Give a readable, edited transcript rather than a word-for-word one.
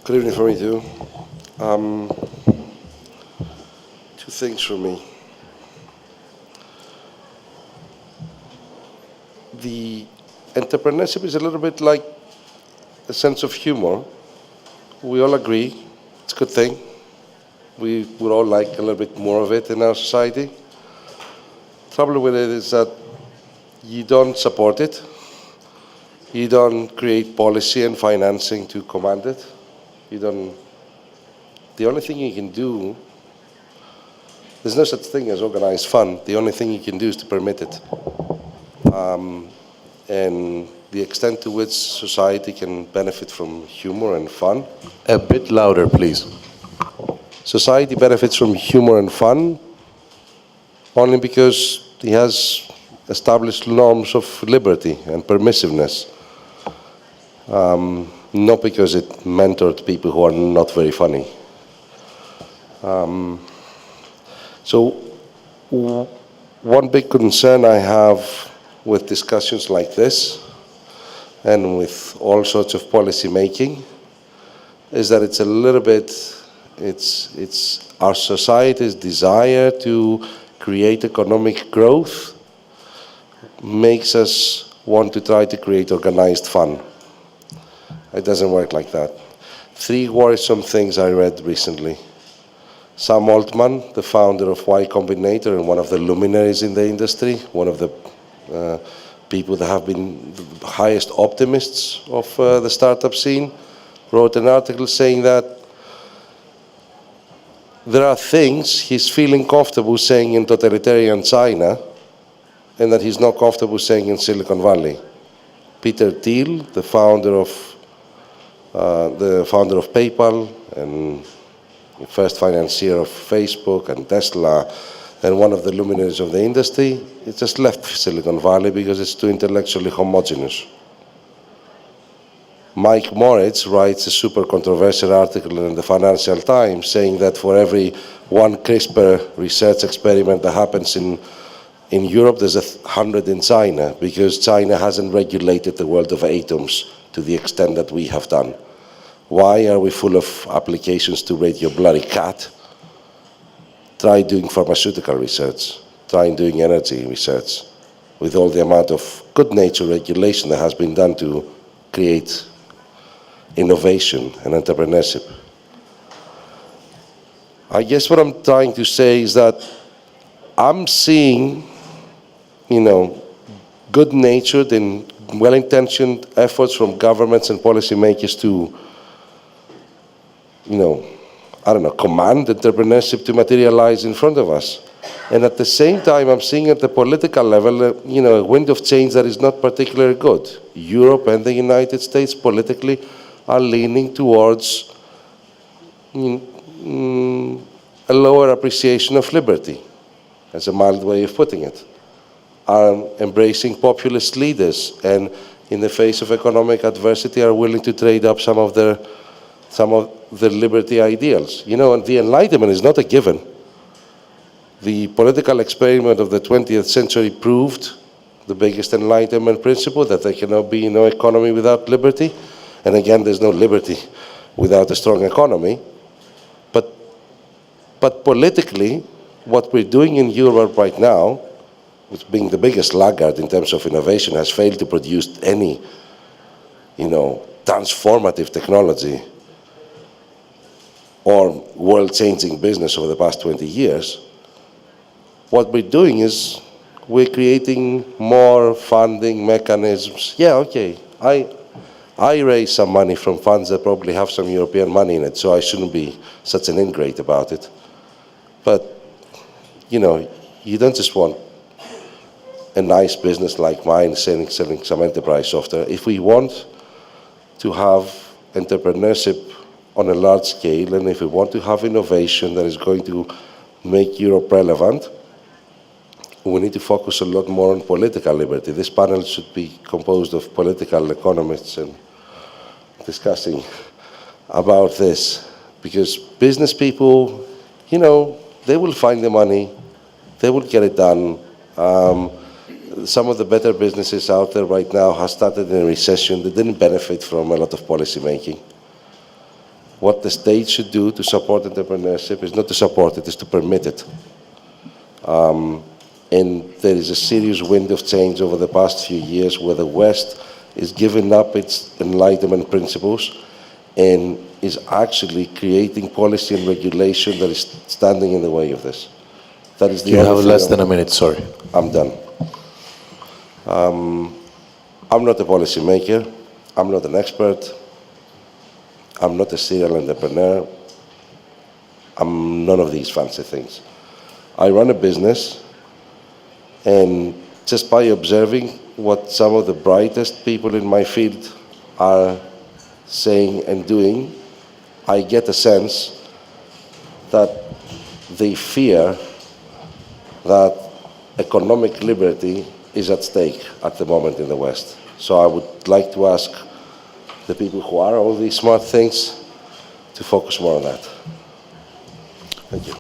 Good evening for me too. Two things for me. The entrepreneurship is a little bit like a sense of humor. We all agree it's a good thing. We would all like a little bit more of it in our society. Trouble with it is that you don't support it. You don't create policy and financing to command it. The only thing you can do, there's no such thing as organized fun. The only thing you can do is to permit it. And the extent to which society can benefit from humor and fun. A bit louder, please. Society benefits from humor and fun only because it has established norms of liberty and permissiveness. Not because it mentored people who are not very funny. So one big concern I have with discussions like this and with all sorts of policy making is that it's a little bit, it's our society's desire to create economic growth makes us want to try to create organized fun. It doesn't work like that. Three worrisome things I read recently. Sam Altman, the founder of Y Combinator and one of the luminaries in the industry, one of the people that have been the highest optimists of the startup scene, wrote an article saying that there are things he's feeling comfortable saying in totalitarian China and that he's not comfortable saying in Silicon Valley. Peter Thiel, the founder of PayPal and the first financier of Facebook and Tesla, and one of the luminaries of the industry, it just left Silicon Valley because it's too intellectually homogeneous. Mike Moritz writes a super controversial article in the Financial Times saying that for every one CRISPR research experiment that happens in Europe, there's 100 in China, because China hasn't regulated the world of atoms to the extent that we have done. Why are we full of applications to rate your bloody cat? Try doing pharmaceutical research. Try doing energy research with all the amount of good nature regulation that has been done to create innovation and entrepreneurship. I guess what I'm trying to say is that I'm seeing, good-natured and well-intentioned efforts from governments and policymakers to command entrepreneurship to materialize in front of us. And at the same time, I'm seeing at the political level, a wind of change that is not particularly good. Europe and the United States politically are leaning towards a lower appreciation of liberty, as a mild way of putting it, are embracing populist leaders, and in the face of economic adversity are willing to trade up some of their liberty ideals. And the Enlightenment is not a given. The political experiment of the 20th century proved the biggest Enlightenment principle, that there cannot be no economy without liberty. And again, there's no liberty without a strong economy. But politically, what we're doing in Europe right now, which being the biggest laggard in terms of innovation, has failed to produce any, transformative technology or world-changing business over the past 20 years. What we're doing is we're creating more funding mechanisms. Yeah, okay, I raise some money from funds that probably have some European money in it, so I shouldn't be such an ingrate about it. But, you don't just want a nice business like mine selling some enterprise software. If we want to have entrepreneurship on a large scale, and if we want to have innovation that is going to make Europe relevant, we need to focus a lot more on political liberty. This panel should be composed of political economists and discussing about this, because business people, they will find the money, they will get it done. Some of the better businesses out there right now have started in a recession. They didn't benefit from a lot of policy making. What the state should do to support entrepreneurship is not to support it, is to permit it. And there is a serious wind of change over the past few years where the West is giving up its Enlightenment principles and is actually creating policy and regulation that is standing in the way of this. That is the You only have thing less than a minute, sorry. I'm done. I'm not a policy maker. I'm not an expert. I'm not a serial entrepreneur. I'm none of these fancy things. I run a business, and just by observing what some of the brightest people in my field are saying and doing, I get a sense that they fear that economic liberty is at stake at the moment in the West. So I would like to ask the people who are all these smart things to focus more on that. Thank you.